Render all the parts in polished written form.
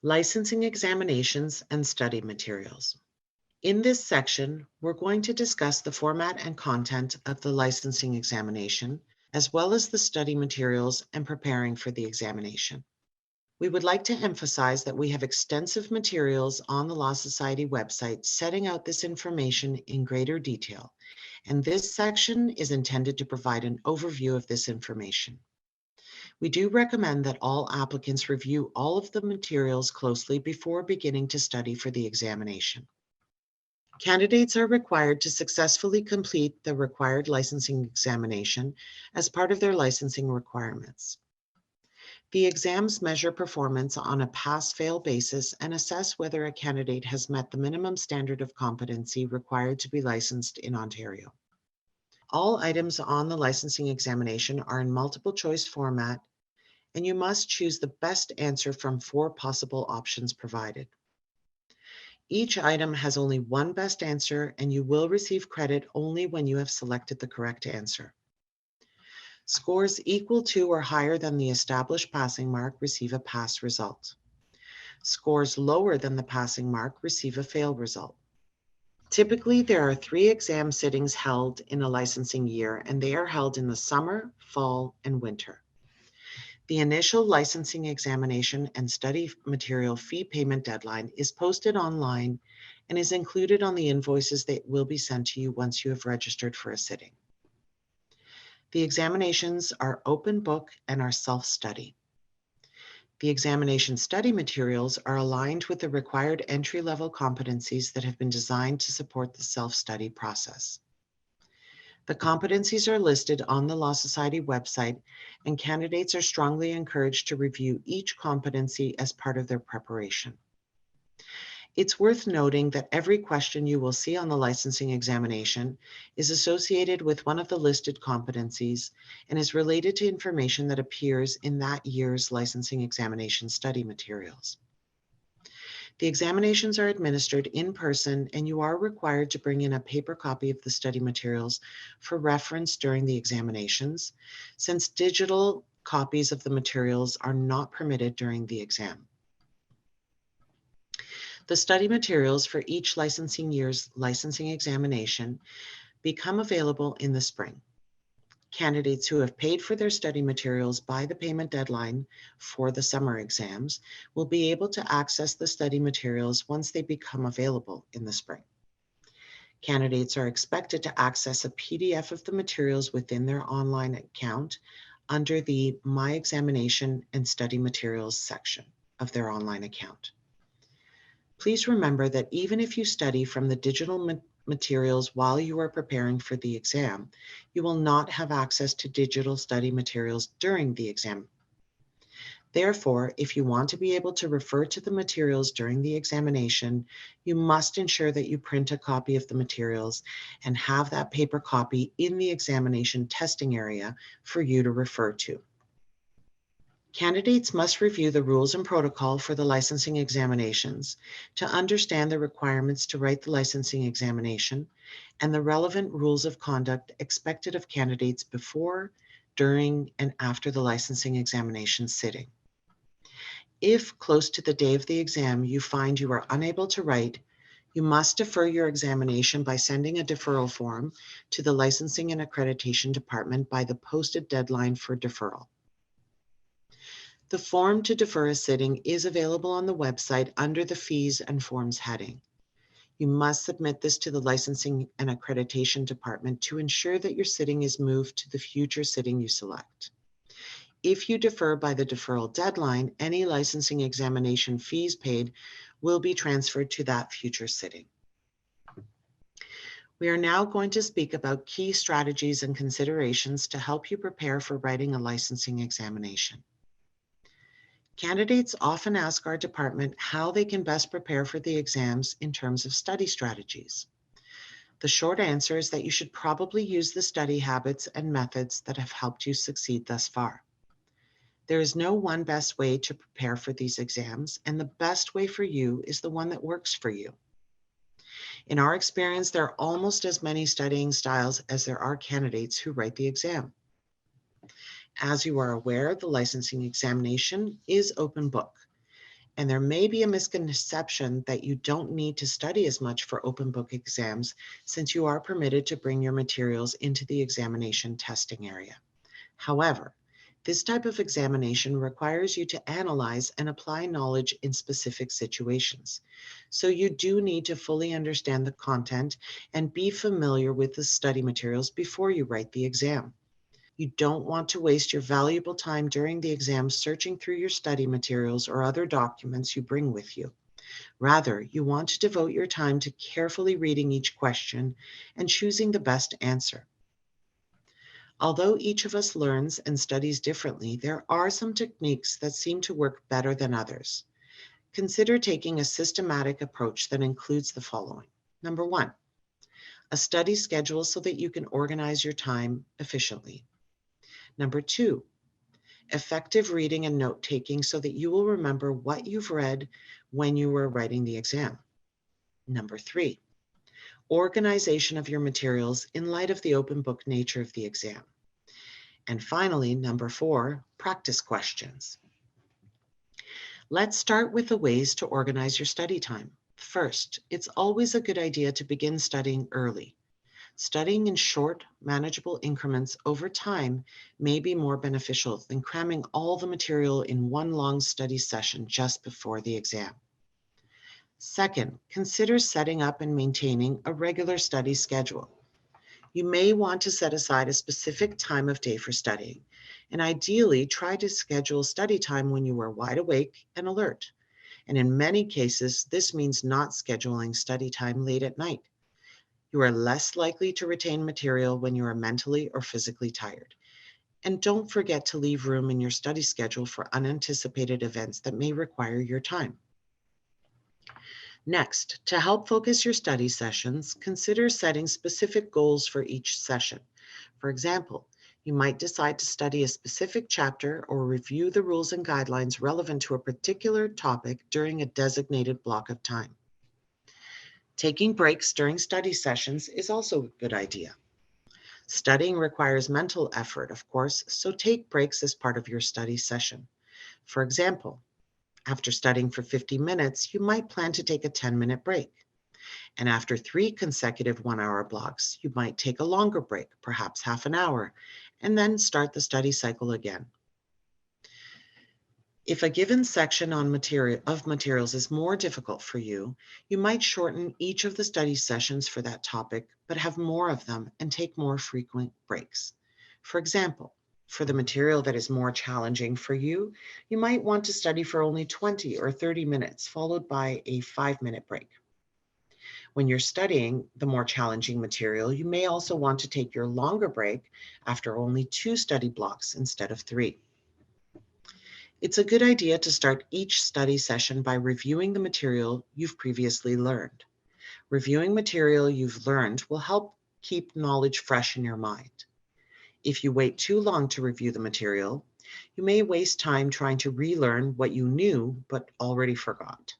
Licensing examinations and study materials. In this section, we're going to discuss the format and content of the licensing examination, as well as the study materials and preparing for the examination. We would like to emphasize that we have extensive materials on the Law Society website setting out this information in greater detail, and this section is intended to provide an overview of this information. We do recommend that all applicants review all of the materials closely before beginning to study for the examination. Candidates are required to successfully complete the required licensing examination as part of their licensing requirements. The exams measure performance on a pass-fail basis and assess whether a candidate has met the minimum standard of competency required to be licensed in Ontario. All items on the licensing examination are in multiple choice format, and you must choose the best answer from 4 possible options provided. Each item has only one best answer, and you will receive credit only when you have selected the correct answer. Scores equal to or higher than the established passing mark receive a pass result. Scores lower than the passing mark receive a fail result. Typically, there are 3 exam sittings held in a licensing year, and they are held in the summer, fall, and winter. The initial licensing examination and study material fee payment deadline is posted online and is included on the invoices that will be sent to you once you have registered for a sitting. The examinations are open book and are self-study. The examination study materials are aligned with the required entry-level competencies that have been designed to support the self-study process. The competencies are listed on the Law Society website, and candidates are strongly encouraged to review each competency as part of their preparation. It's worth noting that every question you will see on the licensing examination is associated with one of the listed competencies and is related to information that appears in that year's licensing examination study materials. The examinations are administered in person, and you are required to bring in a paper copy of the study materials for reference during the examinations, since digital copies of the materials are not permitted during the exam. The study materials for each licensing year's licensing examination become available in the spring. Candidates who have paid for their study materials by the payment deadline for the summer exams will be able to access the study materials once they become available in the spring. Candidates are expected to access a PDF of the materials within their online account under the My Examination and Study Materials section of their online account. Please remember that even if you study from the digital materials while you are preparing for the exam, you will not have access to digital study materials during the exam. Therefore, if you want to be able to refer to the materials during the examination, you must ensure that you print a copy of the materials and have that paper copy in the examination testing area for you to refer to. Candidates must review the rules and protocol for the licensing examinations to understand the requirements to write the licensing examination and the relevant rules of conduct expected of candidates before, during, and after the licensing examination sitting. If close to the day of the exam you find you are unable to write, you must defer your examination by sending a deferral form to the Licensing and Accreditation Department by the posted deadline for deferral. The form to defer a sitting is available on the website under the Fees and Forms heading. You must submit this to the Licensing and Accreditation Department to ensure that your sitting is moved to the future sitting you select. If you defer by the deferral deadline, any licensing examination fees paid will be transferred to that future sitting. We are now going to speak about key strategies and considerations to help you prepare for writing a licensing examination. Candidates often ask our department how they can best prepare for the exams in terms of study strategies. The short answer is that you should probably use the study habits and methods that have helped you succeed thus far. There is no one best way to prepare for these exams, and the best way for you is the one that works for you. In our experience, there are almost as many studying styles as there are candidates who write the exam. As you are aware, the licensing examination is open book, And there may be a misconception that you don't need to study as much for open book exams since you are permitted to bring your materials into the examination testing area. However, this type of examination requires you to analyze and apply knowledge in specific situations. So you do need to fully understand the content and be familiar with the study materials before you write the exam. You don't want to waste your valuable time during the exam searching through your study materials or other documents you bring with you. Rather, you want to devote your time to carefully reading each question and choosing the best answer. Although each of us learns and studies differently, there are some techniques that seem to work better than others. Consider taking a systematic approach that includes the following. Number one, a study schedule so that you can organize your time efficiently. Number two, effective reading and note-taking so that you will remember what you've read when you were writing the exam. Number three, organization of your materials in light of the open book nature of the exam. And finally, number four, practice questions. Let's start with the ways to organize your study time. First, it's always a good idea to begin studying early. Studying in short, manageable increments over time may be more beneficial than cramming all the material in one long study session just before the exam. Second, consider setting up and maintaining a regular study schedule. You may want to set aside a specific time of day for studying, and ideally try to schedule study time when you are wide awake and alert. And in many cases, this means not scheduling study time late at night. You are less likely to retain material when you are mentally or physically tired. And don't forget to leave room in your study schedule for unanticipated events that may require your time. Next, to help focus your study sessions, consider setting specific goals for each session. For example, you might decide to study a specific chapter or review the rules and guidelines relevant to a particular topic during a designated block of time. Taking breaks during study sessions is also a good idea. Studying requires mental effort, of course, so take breaks as part of your study session. For example, after studying for 50 minutes, you might plan to take a 10-minute break. And after 3 consecutive 1-hour blocks, you might take a longer break, perhaps half an hour, and then start the study cycle again. If a given section of materials is more difficult for you, you might shorten each of the study sessions for that topic, but have more of them and take more frequent breaks. For example, for the material that is more challenging for you, you might want to study for only 20 or 30 minutes, followed by a 5-minute break. When you're studying the more challenging material, you may also want to take your longer break after only 2 study blocks instead of 3. It's a good idea to start each study session by reviewing the material you've previously learned. Reviewing material you've learned will help keep knowledge fresh in your mind. If you wait too long to review the material, you may waste time trying to relearn what you knew but already forgot.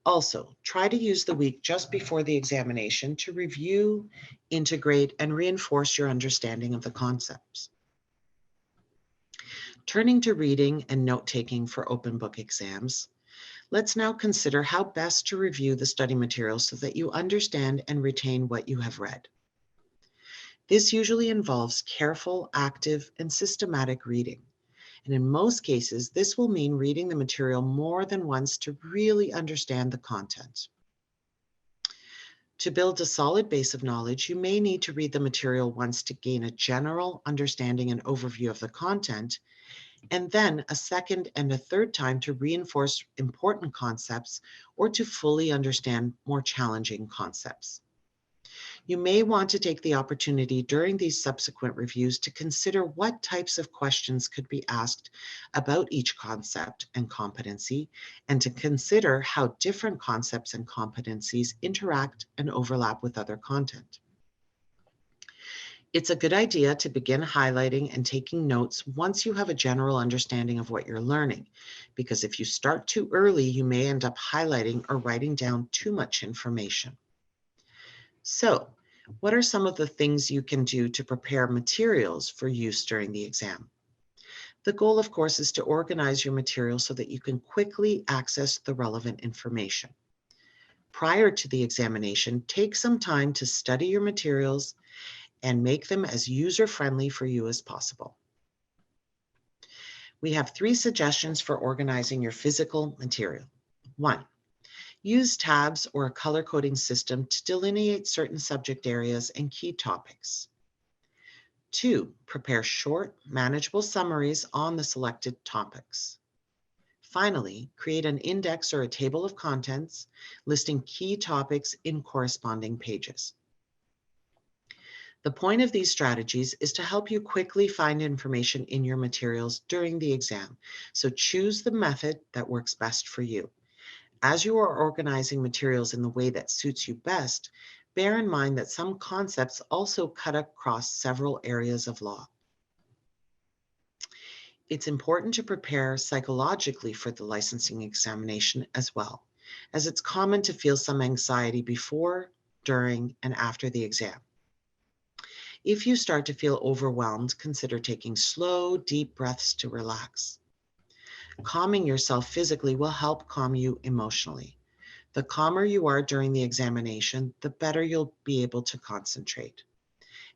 Also, try to use the week just before the examination to review, integrate, and reinforce your understanding of the concepts. Turning to reading and note-taking for open book exams, let's now consider how best to review the study material so that you understand and retain what you have read. This usually involves careful, active, and systematic reading. And in most cases, this will mean reading the material more than once to really understand the content. To build a solid base of knowledge, you may need to read the material once to gain a general understanding and overview of the content, and then a second and a third time to reinforce important concepts or to fully understand more challenging concepts. You may want to take the opportunity during these subsequent reviews to consider what types of questions could be asked about each concept and competency, and to consider how different concepts and competencies interact and overlap with other content. It's a good idea to begin highlighting and taking notes once you have a general understanding of what you're learning, because if you start too early, you may end up highlighting or writing down too much information. So, what are some of the things you can do to prepare materials for use during the exam? The goal, of course, is to organize your material so that you can quickly access the relevant information. Prior to the examination, take some time to study your materials and make them as user-friendly for you as possible. We have 3 suggestions for organizing your physical material. 1, use tabs or a color coding system to delineate certain subject areas and key topics. 2, prepare short, manageable summaries on the selected topics. Finally, create an index or a table of contents listing key topics in corresponding pages. The point of these strategies is to help you quickly find information in your materials during the exam, so choose the method that works best for you. As you are organizing materials in the way that suits you best, bear in mind that some concepts also cut across several areas of law. It's important to prepare psychologically for the licensing examination as well, as it's common to feel some anxiety before, during, and after the exam. If you start to feel overwhelmed, consider taking slow, deep breaths to relax. Calming yourself physically will help calm you emotionally. The calmer you are during the examination, the better you'll be able to concentrate.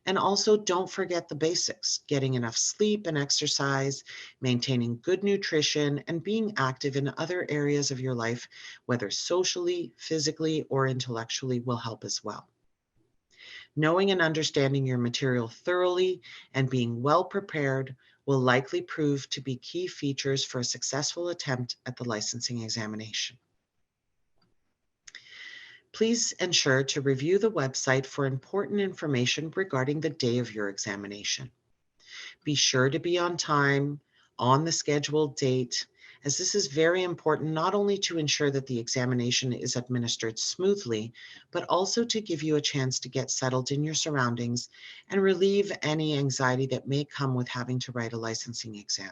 And also, don't forget the basics: getting enough sleep and exercise, maintaining good nutrition, and being active in other areas of your life, whether socially, physically, or intellectually, will help as well. Knowing and understanding your material thoroughly and being well prepared will likely prove to be key features for a successful attempt at the licensing examination. Please ensure to review the website for important information regarding the day of your examination. Be sure to be on time, on the scheduled date, as this is very important not only to ensure that the examination is administered smoothly, but also to give you a chance to get settled in your surroundings and relieve any anxiety that may come with having to write a licensing exam.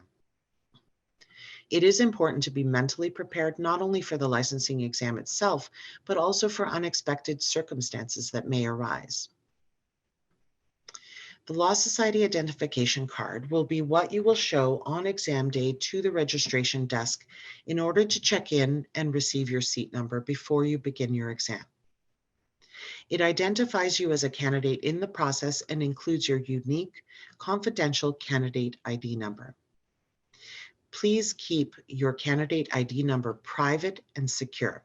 It is important to be mentally prepared not only for the licensing exam itself, but also for unexpected circumstances that may arise. The Law Society Identification Card will be what you will show on exam day to the registration desk in order to check in and receive your seat number before you begin your exam. It identifies you as a candidate in the process and includes your unique, confidential candidate ID number. Please keep your candidate ID number private and secure.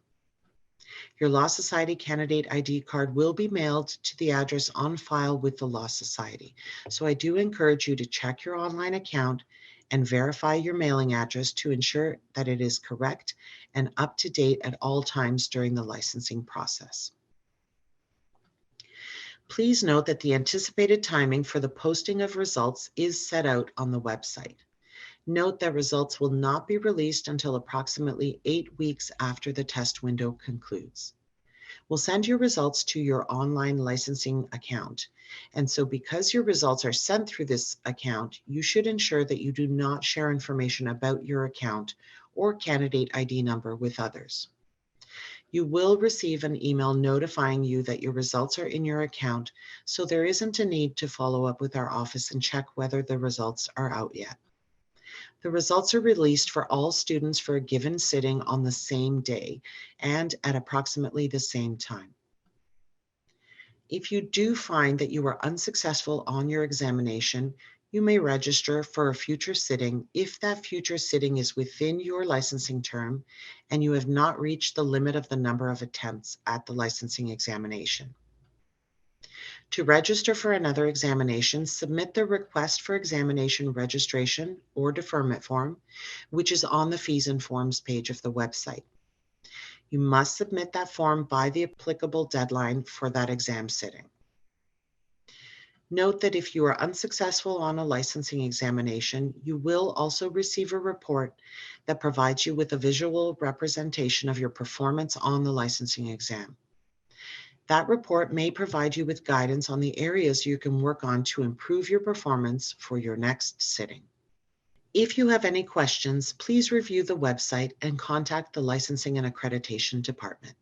Your Law Society candidate ID card will be mailed to the address on file with the Law Society. So I do encourage you to check your online account and verify your mailing address to ensure that it is correct and up to date at all times during the licensing process. Please note that the anticipated timing for the posting of results is set out on the website. Note that results will not be released until approximately 8 weeks after the test window concludes. We'll send your results to your online licensing account. And so because your results are sent through this account, you should ensure that you do not share information about your account or candidate ID number with others. You will receive an email notifying you that your results are in your account, so there isn't a need to follow up with our office and check whether the results are out yet. The results are released for all students for a given sitting on the same day and at approximately the same time. If you do find that you are unsuccessful on your examination, you may register for a future sitting if that future sitting is within your licensing term and you have not reached the limit of the number of attempts at the licensing examination. To register for another examination, submit the request for examination registration or deferment form, which is on the Fees and Forms page of the website. You must submit that form by the applicable deadline for that exam sitting. Note that if you are unsuccessful on a licensing examination, you will also receive a report that provides you with a visual representation of your performance on the licensing exam. That report may provide you with guidance on the areas you can work on to improve your performance for your next sitting. If you have any questions, please review the website and contact the Licensing and Accreditation Department.